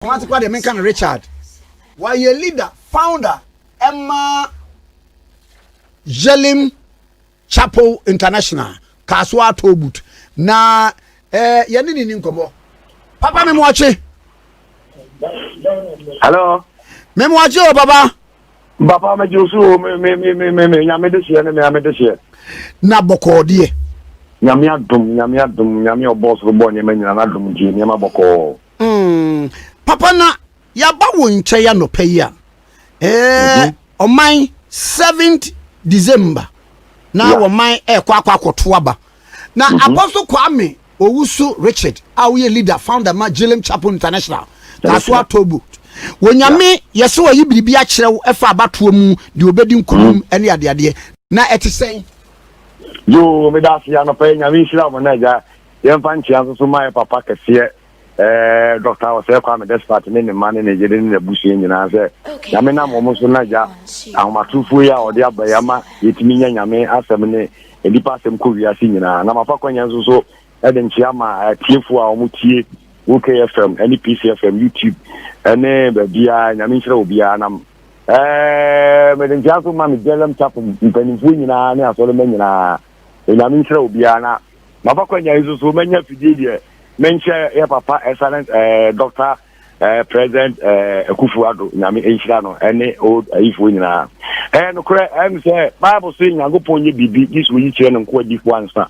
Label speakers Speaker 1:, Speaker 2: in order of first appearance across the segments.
Speaker 1: What the American Richard? Why your leader, founder, Emma Jelim Chapel International, Kaswa Tobut. Na yanini ni nkomo. Papa me mwache.
Speaker 2: Hello.
Speaker 1: Me mwache o papa.
Speaker 2: Papa me jusu me nyame de hie me ame de hie.
Speaker 1: Na boko die.
Speaker 2: Nyame adum boss ro bo nyame nyina na adum ji nyama boko.
Speaker 1: Papa na ya ba wo nche ya no pay ya. On my 7th December. Na wo my kwa akoto aba. Na Apostle Kwame Owusu Richard, our leader, founder ma Jelim Chapel International. That's what Tobu. Wonyame yeso wa yibribi a kyerɛw ɛfa abatoɔ mu de obedi nkunum ɛne ade na ɛte sɛn
Speaker 2: yo me da sia no pɛ nyame nhira mo na ja yɛmfa nkyia so my papa kɛseɛ Dr. Ose Kwame Despot ne ne man ne jede ne busie nyina sɛ nyame na mo so na ja ahomatufo ya ɔde abayama yɛtimi nya nyame asɛm ne nipa asɛm kɔ wiase nyina na mafa kwanya so ɛde nkyia ma tiefo a ɔmo tie OKFM, NPCFM, YouTube, and Bia, Yamintra Obia, Nam. Madam Jacob, Mammy Jelim Chapel, Penifuna, Solomon, Yamintra Obiana. Mapaquania is so many of the mention your papa, excellent doctor, President Kufuado, Yami Ishano, any old Ifuna. And say, Bible saying, I go upon you be this week and quite this one, sir.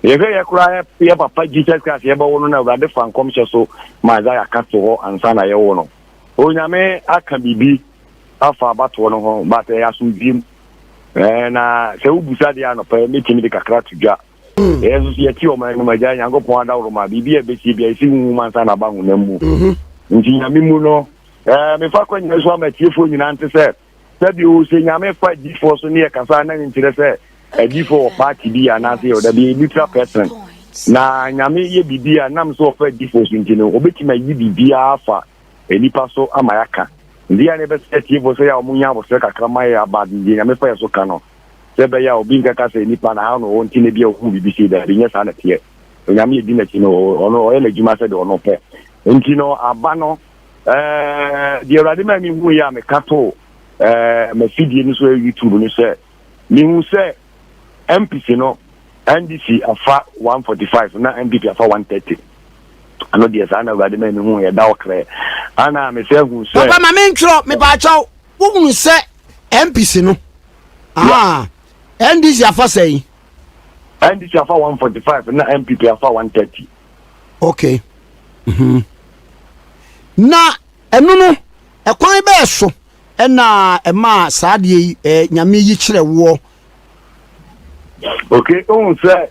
Speaker 2: If you cry, your papa Jesus Christ, you ever want to know that fan comes so my Zaya Casto and Sana Yono. Onyame, I can be Alpha Batono, but I assume him. And so Busadiano, permitting the Kakra to Ja. Yes, you see, my giant go point out of my BB, a single woman, and about them. Injiniamuno, if I can use one at your phone in answer, said you say, I may fight this for so near Casana into the a before party be an answer or be a neutral person. Na nyame ye bibia nam so for difference ntino obetima yi bibia afa eni paso amayaka ndia ne be set ye bo so ya omunya bo so kakrama ya bad ndi nyame fa so kano se be ya obi nkaka se nipa na ha no wonti ne bia ohu bibisi da nya sa na tie nyame ye di na ti no ono o ele juma se de ono pe ntino abano di urade ma mi hu ya me kato me fidie ni so YouTube ni se mi hu se MPC no NDC afa 145 na MPP afa 130 ano dia sana urade ma mi hu ya da okre ana me se hu se
Speaker 1: papa ma me ntro me ba chaw wo hu se MPC no NDC afa say
Speaker 2: NDC afa 145 na MPP afa 130
Speaker 1: okay na enu no ekwan be so na ema saade nyame yi kire wo
Speaker 2: okay on say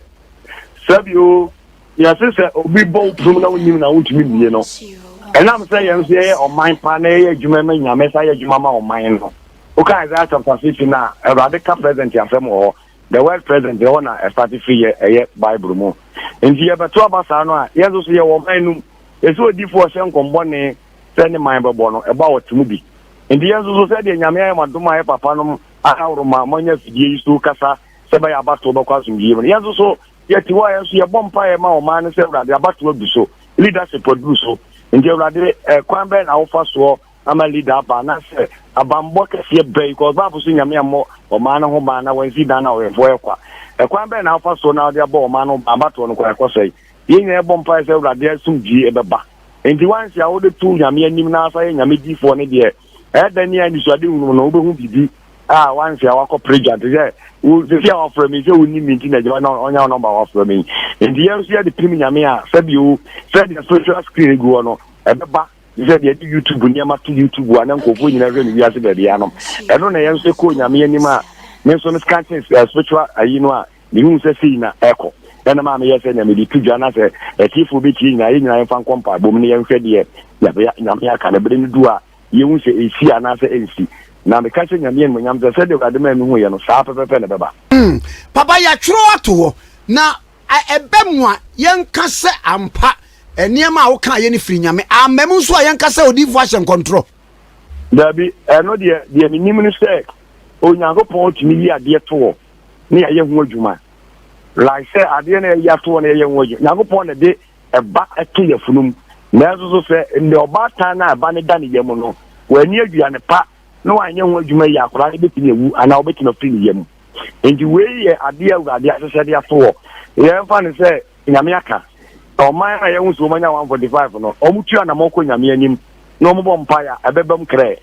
Speaker 2: sabio ya say obi bo prum na woni na wotumi bie no enam say yan say o man pa na ye adwuma ma nyame say adwuma ma o man no okay that chapter 15 na radical president afem ho the world president the one a start free ye bible mo nti ye beto abasa no a yeso so ye wo manum yeso odifo hye nkombo ne say ne man bebo no eba wotumi bi nti yeso so say de nyame ya madoma ye papa no ahawro ma monya fidie yiso kasa seba ya bato ba kwaso mbiye no yeso so ye tiwa yeso ye bompa ye ma o man se urade abato adu so leadership produce so nti urade kwan be na ofa so ama leader ba na se abambo kese be because babu so nyame amo o man ho ba na wansi da na o efo kwa kwan be na ofa so na de aba o man no abato no kwa kwasai ye nya bompa se urade asumji ebeba nti wansi a wo de tu nyame anim na asa ye nyame difo ne de dani ani so ade unu no obehu bibi wansi a wakọ project ye wo se our from me se woni minti na jama na onya number wa from me nti ye so ye de prim nyame a sabi o said the social screen go no ebeba je de YouTube ni ama to YouTube ana nkofo nyina hwe ni wiase ba bia no eno na ye so ko nyame anim a me so no scanting spiritual ayi no a ni hu se sei na eko na ma me ye se nyame di tudwa na se etifo be chi nyina ye nyina fa nkompa bom ne ye hwe de ye nyame aka na bere ni du a ye hu se esi ana se ensi na me kache nyame mo nyam se de urade ma mi hu ye no saa pepepe na beba
Speaker 1: papa ya twro ato na ebemu a yenka se ampa eniema a wo kan ye ni firi nyame amem nso a yenka se odifo ahye control
Speaker 2: dabi eno de minim ni se onyankopon timi yi ade to ne ya ye hu adwuma like say ade na ya to na ye hu adwuma nyankopon na de eba eto ye funum nanso so sɛ ndị ɔbaatan na aba ne da ne yam no wani aduane pa na wanyɛ ho adwuma yi akora ne betumi ewu ana obetumi afiri ne yam enti wei yɛ ade awurade ahyehyɛde ato yɛmfa ne sɛ nyame aka ɔman a yɛhu so ɔmanya 145 no ɔmutua na mɔkɔ nyame anim na ɔmobɔ mpaya ɛbɛbɛm krɛ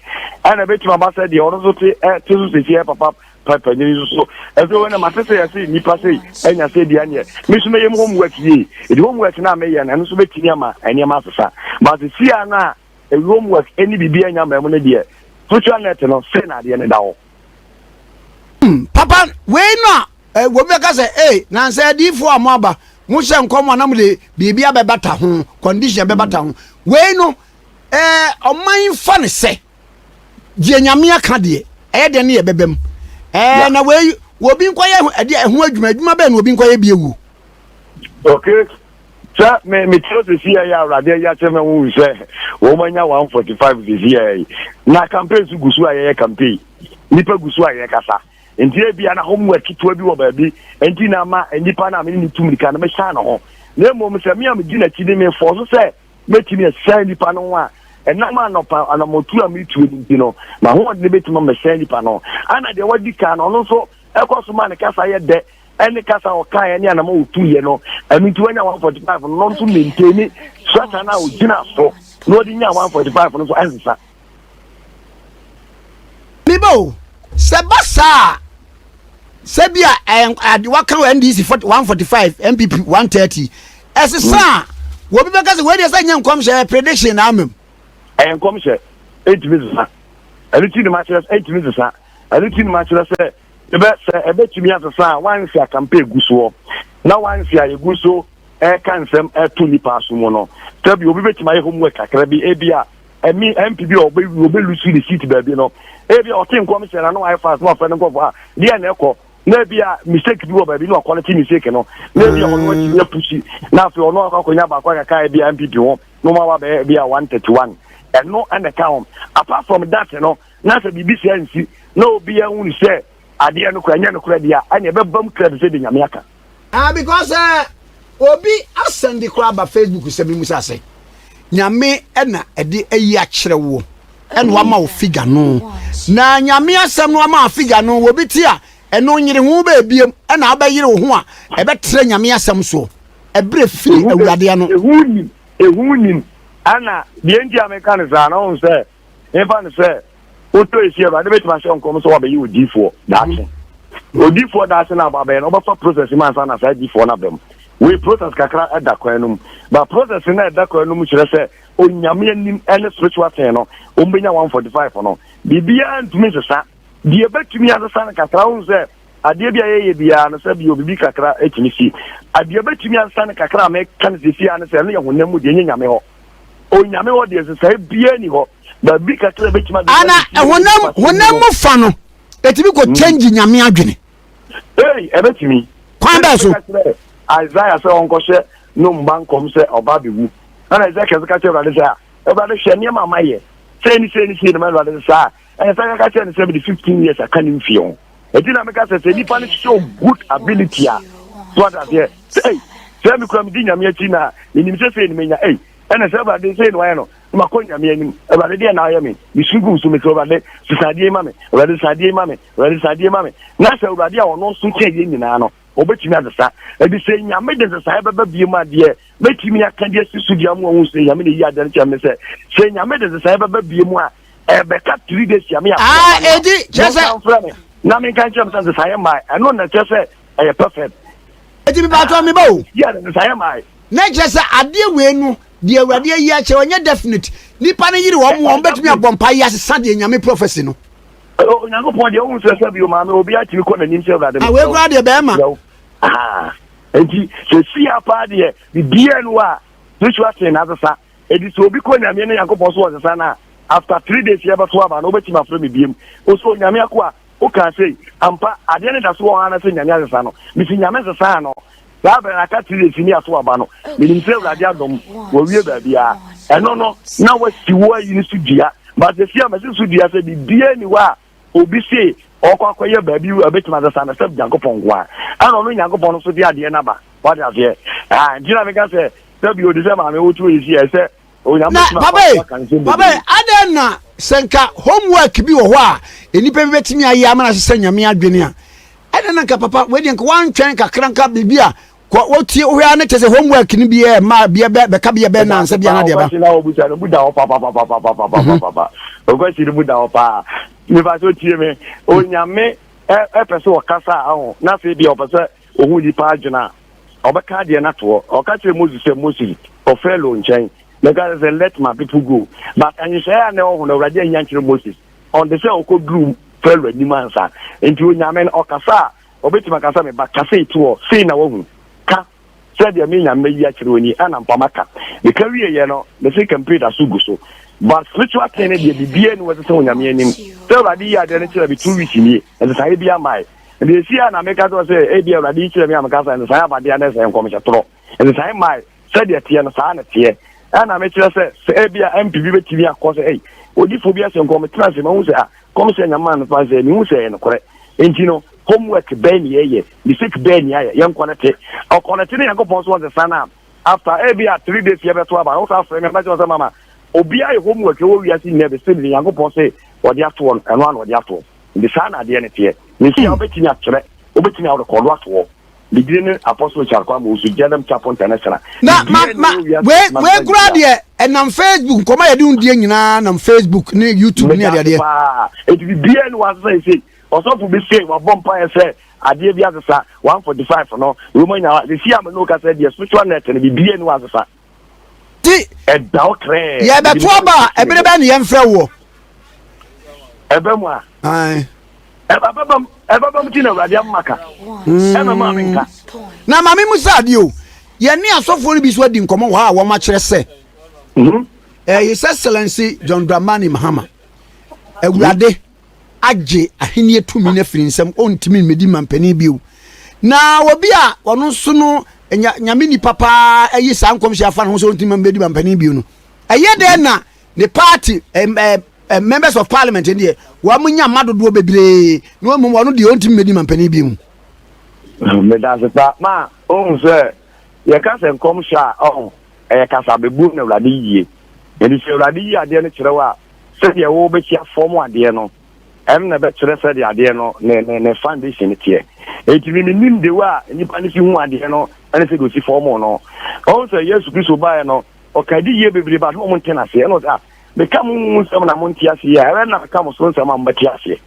Speaker 2: ɛna betumi aba sɛ deɛ ɔno so te so sɛsie papa panyini so ɛsɛ wɔn ma sɛ yɛsɛ nipa sɛ ɛnya sɛ deɛ anyɛ me so mɛyɛ homework yie ɛdi homework na mɛyɛ no ɛno so bɛtumi ama ɛnneɛma asesa but sia no a homework ɛne biribi anya ma mu no deɛ social net no sɛ na adeɛ ne da hɔ
Speaker 1: papa wei no a wɔbɛka sɛ na sɛ adiifoɔ a mo aba mo hyɛ nkɔm na mo de biribi abɛbata ho condition bɛbata ho wei no ɔman fa ne sɛ deɛ nyame aka deɛ ɛyɛ deɛ ne yɛ bɛbɛm na wei obi nkɔyɛ ɛho adwuma bɛɛ na obi nkɔyɛ bi ewu
Speaker 2: okay sɛ me tiro sɛ si yɛ awurade yɛ akyɛ me wo sɛ wo manya 145 this year na campaign so gusu a yɛ campaign nipa gusu a yɛ kasa nti ebia na homework kitwa bi wɔ baabi nti na ma nipa na me ni tumrika na me sha na ho na mmom sɛ me am gina kidi me fo so sɛ metimi sɛ nipa no ho a ɛnam anɔpa anamotu a metu nti no ma ho de betuma me sɛ nipa no ana de wadi ka no no so ɛkɔ so ma ne kasa yɛ dɛ ɛne kasa ɔka yɛ ne anam otu yɛ no ɛno nti wanya 145 no nso maintain strata na ogina so no odi nya 145 no so ɛnsa
Speaker 1: bibo sebasa sebia ade waka NDC 145 MPP 130 ɛsesa wo bi bɛka sɛ we dey say nya nkom hye prediction na amem
Speaker 2: nkom hye 8 minutes ɛno ti ne ma kyerɛ 8 minutes ɛno ti ne ma kyerɛ sɛ ebetumi asesa wansi a campaign guso na wansi a yeguso kansem to nipa so mo no tabi obi betumi aye homework kakra bi ebia MPB obi lusu the seat baabi no ebia otin commission na no I fast no fa no go dia na ekọ na ebia mistake bi wo baabi no quality mistake no na ebia ono wati ya pushi na afi ono akonya ba kwa ka ebia MPB wo no ma wa ebia 131 and no and account apart from that no na se BBC ansi na obi ya hu se ade no kura nya no kura dia anya bebam credit se de nyame aka
Speaker 1: because obi asend the crowd ba Facebook se bi musa say nyame na ede ayi a kyerɛ wo ɛna wama wo figure no na nyame asɛm no wama figure no obi ti a ɛno nyire ho ba ebiem ɛna abɛyire wo ho a ɛbɛtre nyame asɛm so ɛbrɛ firi awurade no
Speaker 2: ehuni ana die ndi ameka ne za na on sɛ efa ne sɛ oto esi awurade betuma hyɛ nkom so wabayi odifo daakye odifo daakye na ababe no obafa process man sa na sa odifo na bem we process kakra edakwanum ba process na edakwanum kyerɛ sɛ onyame anim ene spiritual thing no ombenya 145 no bibia ntumi sesa die betumi asesa na kakra on sɛ ade bia yeye bia no sɛ bi obibi kakra etimi si ade betumi asesa na kakra me kan sisi an sɛ no yɛ honam mu de nyame hɔ onyame hɔ de sesa bia ni hɔ ba bi kakra betumi
Speaker 1: ana honam mu fa no etimi ko change nyame adwene
Speaker 2: ebetumi
Speaker 1: kwan ba so
Speaker 2: Isaiah said on koshe no mban kom se oba bewu ana Isaiah ka che brade sa e brade hye ne mama ye say ni na brade sa e sa ka che ne say be 15 years aka ni mfie e di na me ka say nipa ni show good ability a so that here say me kura me di nyame achi na ni say ni menya ana say brade say no aye no ma ko nyame anim e brade dia na aye me bisugu so me ko brade sadie mame brade sadie mame na say brade a ono so che ye nyina no obetimi adesa ebi se nyame de sesa beba biem ade betimi aka de sisudia mu ohun se nyame de yi ade nche se nyame de sesa beba biem a ebeka 3 days nyame ya
Speaker 1: edi chese
Speaker 2: na me kan chem se sesa mai eno na chese e perfect
Speaker 1: edi bi ba to me ba o
Speaker 2: ya de sesa mai
Speaker 1: na chese ade we nu de awurade yi a che onye definite nipa ne yiri wo mo betimi abompa ya sesa de nyame prophecy no
Speaker 2: onyango pon de ohun se bi o ma me obi a timi ko na nim se awurade
Speaker 1: we kura de be ma
Speaker 2: enti se si apa de bibia no a spiritual thing na sesa edi so obi ko nyame ne yankopon so sesa na after 3 days ya ba to aba no obetimi afro me biem o so nyame akwa o ka say ampa ade ne da so won ana se nyame sesa no mi si nyame sesa no ba ba na ka 3 days ni aso aba no mi nim se awurade adom wo wie ba bia eno no na wasi wo yi ni sudua but se si am se sudua se bibia ni wa obi se okwa ye baabi abetima za sana sab Yankopon kwa ana no Yankopon so dia de na ba what is here njira me ka se sabi odi se ma me wotu yi se
Speaker 1: Papa adena senka homework bi wo ho a enipa bi betimi ayi amana hye nyame adwene a adena nka papa we de nka wan twen kakra nka bibia ko tie wo ya ne tese homework ni bi e ma bi be ka bi be na nsa bi na de ba
Speaker 2: ogwasi bu da opa me ba so tie me onyame pese o kasa ahụ na fe bi o pese ohu di pa adwena obeka de na to o ka kire Moses ofelo nchen the guy said let my people go but and you say na ohu na urade anya kire Moses on the say okodru felo ni mansa enti onyame o kasa obetima kasa me ba kasa eto say na wohu ka said ya me nyame yi akire oni ana mpamaka the career ye no the say computer sugu so but spiritual training dey bibie no wese onyame anim so urade ya de ne kire bi 2 weeks ni and say bia mai the see na make us say e bia urade kire me amaka say say abade na say nkom chatro and say mai said ya tie no sa na tie ana me kire say e bia MPB betimi akọ say odi phobia say nkom trans ma hu say ah kom say nyama no fa say mi hu say no kore enti no homework ben ye the sick ben ye yan connect o connect ni yakopon so the sana after e bia 3 days ye beto aba o sa frame ma say mama obi ayi homework wo wi asi ne be say ni yakopon say odi ato on eno an odi ato the sana de ne tie ni si obetimi akere obetimi awo ko do ato beginning apostle charkwa mo su jedam chapel international
Speaker 1: na we grade enam Facebook koma ye dun die nyina na Facebook ni YouTube ni ade
Speaker 2: it be bien was say also for be say wa bompa say ade bi asesa 145 no we nya the see am no ka say the spiritual net ni bien was asesa
Speaker 1: ti
Speaker 2: e daw kre
Speaker 1: ye be to ba e be be ne ye mfrɛ wo
Speaker 2: e be mu a
Speaker 1: ai
Speaker 2: e babam ti na urade amaka na ma menka
Speaker 1: na mami musa ade o ye ne asofo bi so adi nkomo wa wo ma kyerɛ sɛ His Excellency John Dramani Mahama urade agye ahenie tumi na firi nsɛm ontimi medi mampani biu na obi a ɔno so no nyame ni papa ayi sa nkomhye afa no so ontimi medi mampani biu no ɛyɛ de na the party members of parliament ndie wa munya madodo bebre no mo no de ontimi medi mampani biu
Speaker 2: me da se pa ma on se ye ka se nkomhye a e ka sa bebu na urade yie edi se urade yie ade no kyerɛ wa se ye wo be chia form ade no na be kyerɛ sɛ de ade no ne foundation tie eti mi nim de wa nipa ne si hu ade no ene se do si form no on se Yesu Kristo ba no o ka di ye bebre ba no mo ntena se no da me ka mo nsɛm na mo ntia se ya e na ka mo so nsɛm am batia se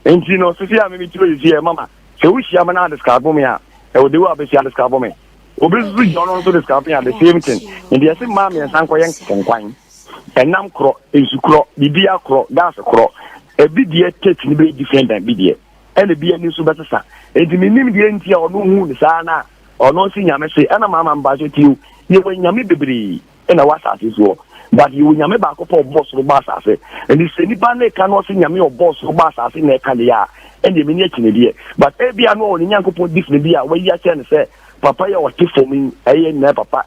Speaker 2: enti no so si a me tiro yi mama se wo hia me na describe me a e wo de wa be si describe me obezu jono so describe me the same thing enti ese ma me nsan ko yen kenkwan enam kro ezukro bibia kro gas kro ebi die take ni be different than bidie ene bia ni so betesa enti minim die nti a ono hu ni saa na ono si nyame se ana mama mba so tiu ye wo nyame bebere ena wasa so but ye wo nyame ba ko po boss ro ba asase enti se ni ba na ka no si nyame o boss ro ba asase na ka le ya ene mi ni akine die but e bia no oni nyankopon different bia we ya che ne se papa ya what for me eye na papa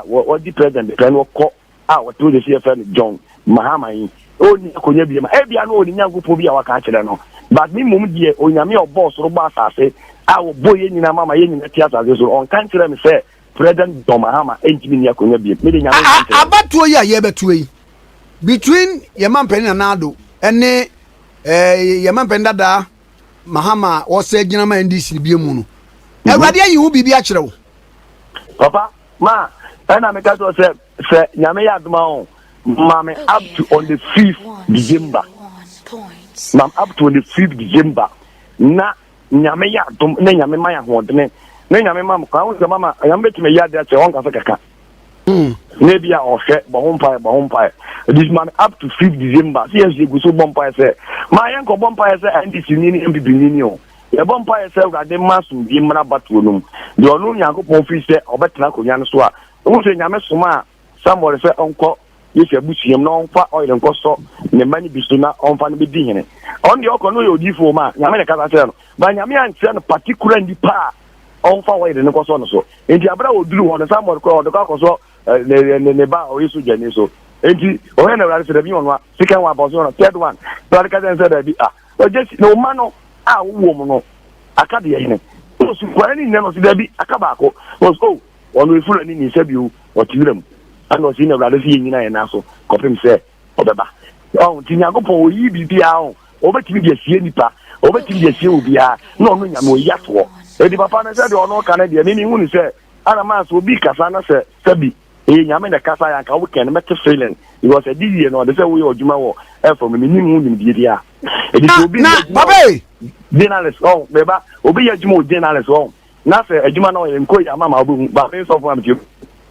Speaker 2: what the president the plan ko what to the CFN John Mahama yi oni akonya bi ma e bia no oni nyankopon bia waka kyerɛ no but me mum die onyame o boss ro ba asase wo boye nyina mama ye nyina theater so on kan kyerɛ me sɛ president John Mahama entimi ni akonya bi me de nyame
Speaker 1: abatuo ya ye betuo yi between Yaman Penanado ene Yaman Pendada Mahama wo sɛ gyina ma NDC bi mu no Ewade ayi hu bibi a kyerɛ wo
Speaker 2: papa ma ana me ka to sɛ nyame ya adoma o mama up to on the 5th December mam up to on the 5th December na nyame ya adom na nyame ma ya hodene na nyame ma mo ka wo sɛ mama nyame betime ya de akyɛ won ka sɛ kaka ne bia o hwɛ bo hompa this man up to 5th December CSG go so bompa sɛ ma yen ko bompa sɛ NDC ni MPP ni o e bompa sɛ urade masu bi mra batuo num de onu nyankopon fi sɛ obetena konya no so a wo sɛ nyame soma somebody sɛ onko yesu abusuam na onfa oil nko so ne mani bisu na onfa no be di hene on de okɔ no yɛ odifo ma nyame ne kasa kyerɛ no ba nyame ankyerɛ no particular ndipa onfa oil ne nko so no so enti abra oduru ho no somebody ko odɔ so ne ba o yesu jani so enti o he na write sɛ bi on wa second one boss on third one but ka sɛ da bi o just no man no wo mo no aka de yene o su kwani ne no se da bi aka ba ko o so onu ifura ni sɛ bi o tiram and was in a rather seeing in an answer, copy him say, Obeba. Oh, Tinago, ye be out, over to be a sienipa, over to be a silvia, no, no, yatwo. Eddie Papa said, or no Canadian, anyone say, Anamas will be Casana said, Sebi, Yaman a Casa and Kawakan, Meta Freeland. It was a Didier, or the way or Jumao, from a minimum in Didia. It will be Papa. Dinnerless, oh, Beba, Obi a Jumo dinnerless, oh. Nothing, a Jumano and Koya Mamma, but face of one you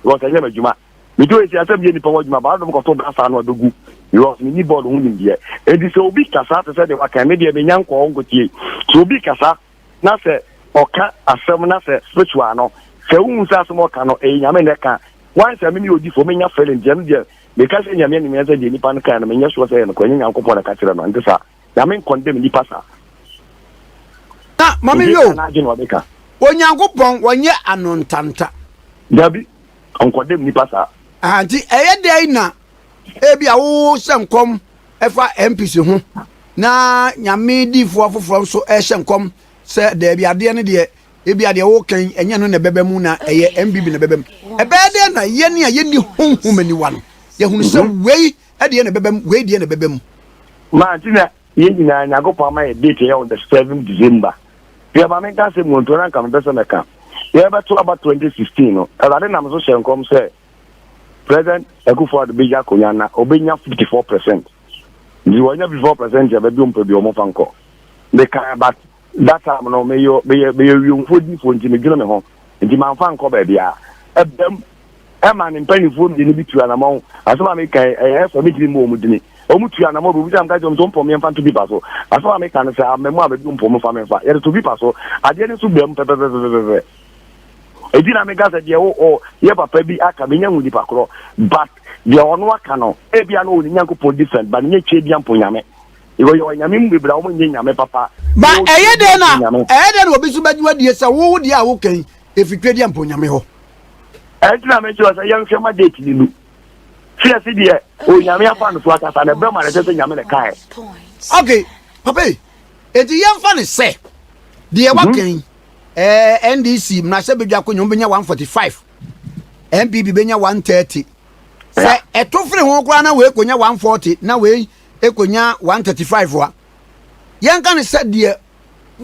Speaker 2: was a never Juma. We do it as a beauty for my bottom of Tobasan or the group. You lost me board wounding here. It is so big Casa to say that I can maybe a young Congo tea. So big Casa, nothing, or cat, a sermon, spiritual, so more cano, a Yamaneka. Once I mean you for me, you're feeling gender, because in your many as a Nipan can, I mean, yes, was a coin uncle for a catcher and this. I mean, condemn the passer.
Speaker 1: Mammy, you. When you go pong, when you're anon tanta.
Speaker 2: Debbie, Uncle Dem Nipasa.
Speaker 1: Auntie, a day na. Ebi a wo sem kom efa MPC ho. Na nyame di fo from so e hyem kom se de bia de ne de ebi a de wo kan enye no ne bebe mu na eye MBB ne bebe mu. Ebe de na ye ne a ye ni honhom ani wan. Ye hunu se wei e de ne bebe mu, wei de ne bebe mu.
Speaker 2: Ma tina ye nyina nyagopa ma e date here on the 7th December. We ba men kan se mo ntora kan be se meka. Ye be to about 2016 no. Ade na so hyem kom se President Ekufuor the Bija Konyana obenya 54%. You wanya 54% ya bebi umpebi omofanko. They can but that time no me you fodi for ntimi gino me ho. Nti manfanko bebi a. Ebem e man mpani fo ndi ni bitu anamon. Asoma me kai e so bitimi mo omudini. Omutu anamon bi am ka jom so mpom yemfa to bi paso. Asoma me kan say amemu abebi mpom fa me fa. Ye to bi paso. Ade ni so bem pepepepepe. Edina me gaza de o ye papa bi aka me nyanwu di pakro but de ono aka no e bia no ni nyankopon different but nye che bia mponyame e wo yo nyame mu bra wo nye nyame papa
Speaker 1: ba eye de na obi so badwa die se wo di a wo kan efikwe di mponyame ho
Speaker 2: edina me cho say yan hwema date ni lu fia se de o nyame afa no so aka sa na bra ma na se nyame ne kai
Speaker 1: okay papa eti yan fa ne se de wa kan NDC mnase bedwa konyo benya 145 MPP benya 130 se etofre ho kra na we konya 140 na we ekonya 135 wa yanka ne se de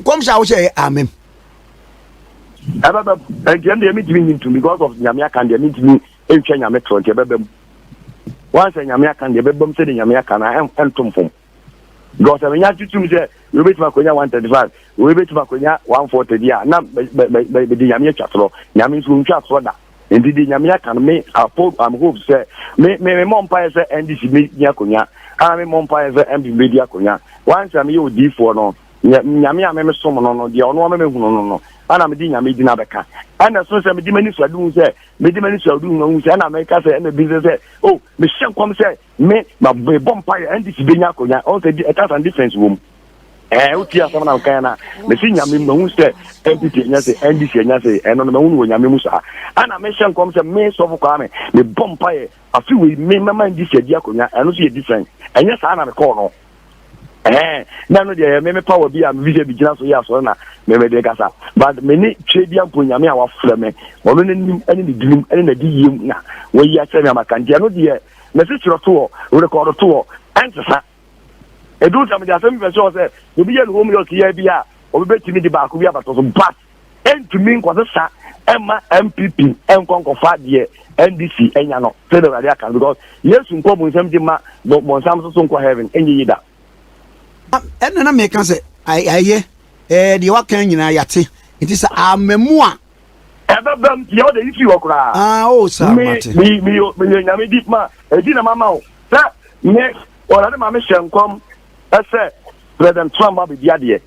Speaker 1: komsha wo she amen
Speaker 2: ababa again they meet me into because of nyame aka they meet me entwa nyame tro nke bebem once nyame aka de bebem se de nyame aka na entomfom because when you tutu say we bet makonya 135 we bet makonya 140 dia na be nyame twatro nyame so ntwatro da enti di nyame aka me am hope say me mompa say NDC me nyakonya me mompa say MB media konya once am you D4 no nyame am me som no dia ono am me hunu no ana me di nyame di na beka ana so say me di mani so adu say me di mani so adu no say ana me ka say na business say oh me shen kom say me ma bompa NDC be nyakonya o say e ka san difference wo uti asama na kan na me si nyame mahu say MPP nya say NDC nya say eno no mahu no nyame mu sa ana me shen kom say me so for me bompa afi we me mama NDC dia konya eno so ye different enya sa na me call no na no de me power bi am visa bi gina so ya so na me de kasa but me ni twedi ampo nyame a wafra me ono nim ene ni dinum ene na di yem na wo ya se me makandia no de me se chiro to wo record to ansa edu tam de asem be so se obi ye no home yo ya bia obi betimi di ba ko bia bato so but entumi nko sa ema MPP enkonko fa de NDC enya no se de radio kan because yesu nko mo nsam di ma mo nsam so nko heaven enyi yida
Speaker 1: ena na me kan se aye de wa kan nyina yate it is amemu a
Speaker 2: ebebem ye o de ifi okura
Speaker 1: o sa mate
Speaker 2: me nyame di ma edi na mama o sa me ora de ma me hyenkom ese President Trump abi ade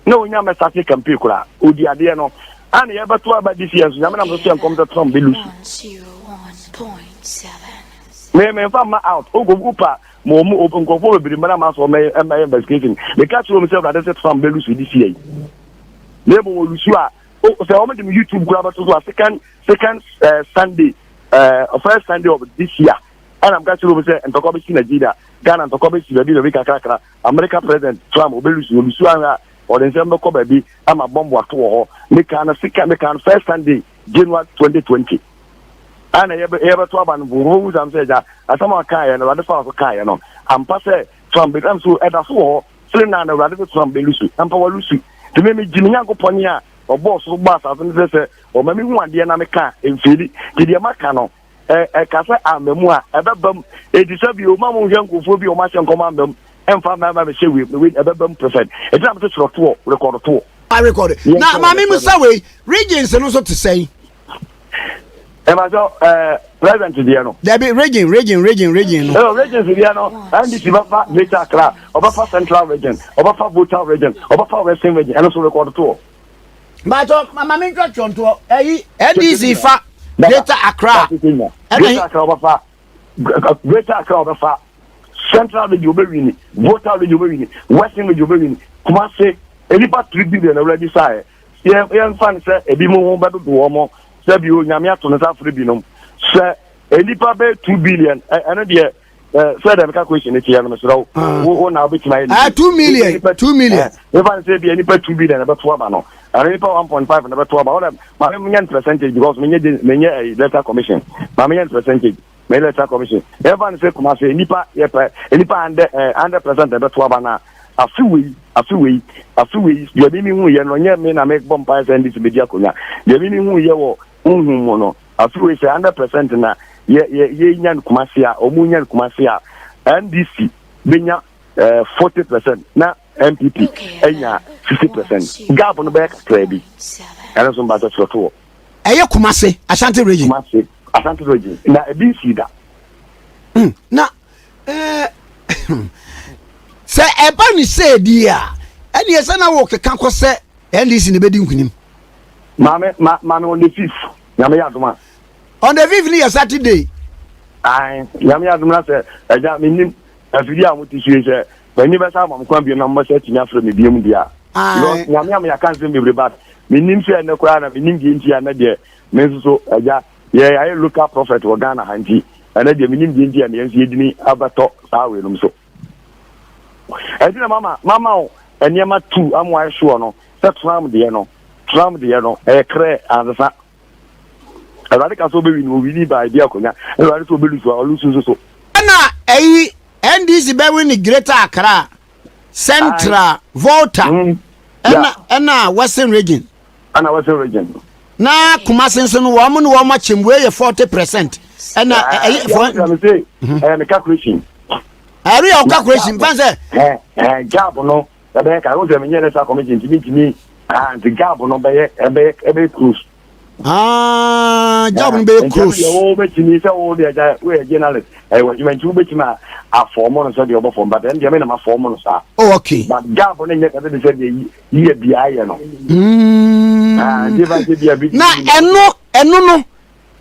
Speaker 2: na onya me sati campaign kura odi ade no ana ye beto aba this year nyame na me hyenkom de Trump belus 101.7 me fama out ogogupa mo open ko for be mara ma so me investigation the catch room say that say Trump belus this year me mo lusu a say o me dem YouTube grab to so second Sunday first Sunday of this year and I'm catch room say ntoko be Nigeria Ghana ntoko be Nigeria be kakra America President Trump lusu a or den say ko ba bi ama bomb wato ho me kan second first Sunday January 2020 ana yebe to aba no bo am say ja asama kan ye no rade fa ko kan ye no ampa say from be am so eda so ho sele na na rade from be lusu ampa wa lusu to me jimi Nyankopon a boss so boss aso say o ma me hu ade na me kan emfeli ti de maka no ka say amamu a ebebam edisa bi o ma mo hwankofo bi o ma hye nkoma ambam emfa ma me hye we ebebam percent e dam to soro to record to
Speaker 1: I record it. Now, Mammy Musawe, regions and also to say.
Speaker 2: President Diano.
Speaker 1: There be region.
Speaker 2: Oh, region Diano, and this is about Greater Accra, over Central Region, over Buta Region, over Western Region, and also record tour.
Speaker 1: But Mammy got on to NDC fa Greater Accra.
Speaker 2: Greater Accra over Central Region, Buta Region, Western Region, Kumasi. Elipa 3 billion already say yan fan say ebi mo ba do mo say bi o nyame ato nsa free bi no say elipa be 2 billion eno de say dem ka question e tia no so wo na obi tima
Speaker 1: 2 million
Speaker 2: e fan say bi elipa 2 billion na be to aba no elipa 1.5 na be to aba o ma me nyen percentage because me nye letter commission ma me nyen percentage me letter commission e fan say kuma say elipa 100% na be to aba na afiwe ye bi mi hu ye no nye me na make bomb pass and this media konya ye bi mi hu ye wo hu mo no afiwe say 100% na ye nyan kumasi a omu nyan kumasi a NDC benya 40% na MPP enya 50% gap no be kakra bi ana so mba to to
Speaker 1: eye kumasi Ashanti region
Speaker 2: na ebi si da
Speaker 1: na say eba ni say dia eni esa na wo keka ko say NDC ne bedi nkunim
Speaker 2: mame on the 5th nyame yadoma
Speaker 1: on the 5th ni Saturday
Speaker 2: ai nyame yadoma say eja minim afidi amuti hire say bani be sa mam kwa bi na mo say tinya fra me biem dia nyame am ya kan say me bat minim say na kwa na minim gi ntia na de me so eja ye ayi local prophet wo Ghana hanti ana de minim gi ntia na yensi edini abato sa we num so edina mama eniema 2 amwa sure no set tram de no kre ansa already ka so be win by dia konya already so be lusu so
Speaker 1: na NDC be win Greater Accra Central Volta na Western Region na Kumasi nso no wo mo no wo ma chemwe ye 40% na
Speaker 2: me calculation
Speaker 1: area of calculation panse
Speaker 2: gap no be ka o se me nyere sa committee ntimi and gap no be cruise
Speaker 1: job no be cruise
Speaker 2: o be timi se o de ja we journalist we you mentu be tima a form no so de obo form but then dey me na ma form no sa
Speaker 1: okay
Speaker 2: but gap no nyeka de se de ye bia ye no
Speaker 1: na eno no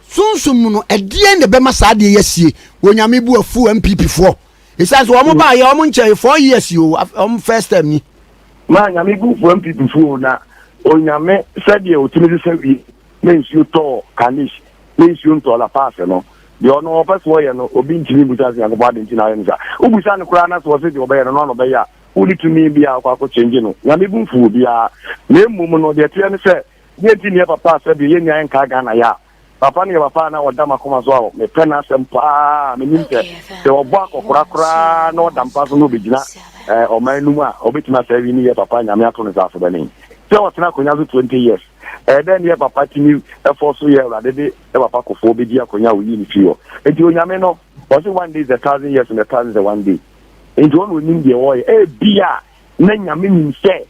Speaker 1: sunsum no edie ne be ma sa de yasie wonyame bu afu MPP fo it says woman buy your own chair 4 years you first time ni
Speaker 2: man nyame bu fo MPP fo na onyame said ye otimi se wi means you to kanish means you to la pass no the ono person ye no obi ntimi buta se akwa de ntina yenza ubusa ne kura na so se de obaye no be ya uli tumi bia akwa change no nyame bu fo bia na emu no de tie ne se ye ntini papa se bi ye nyan ka ga na ya papa ni papa na oda makoma so awo me pena sempa me nimte se obo akokora na oda mpa so no begina o manum a obetima sa wi ni ye papa nyame ato ne zafo bani se o tena konya zo 20 years then ye papa tini for so ye rade de papa kofo obedi akonya wo yi ni fio enti onyame no was one day is 1,000 years and 1,000 is one day enti won onim de wo ye bia na nyame nim se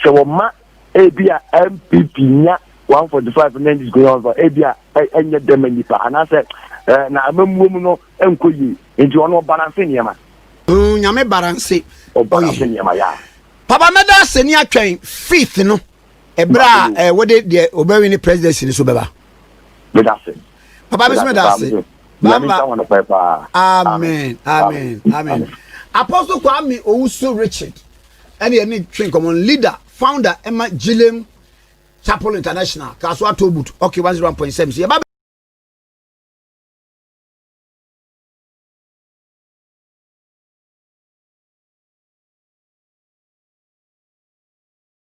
Speaker 2: wo ma bia MPP nya 145 and is going on for ebia enye dem nipa anase na amamuom no enkoyi enti ono balance niema
Speaker 1: nyame balance
Speaker 2: o balance niema ya
Speaker 1: papa meda seni atwen 5th no ebra wode de obawi ni presidency ni so beba
Speaker 2: medase
Speaker 1: papa medase amen apostle Kwame Owusu Richard any train common leader founder Emma Gilem Chapel International Kaswa Tobut okay 101.7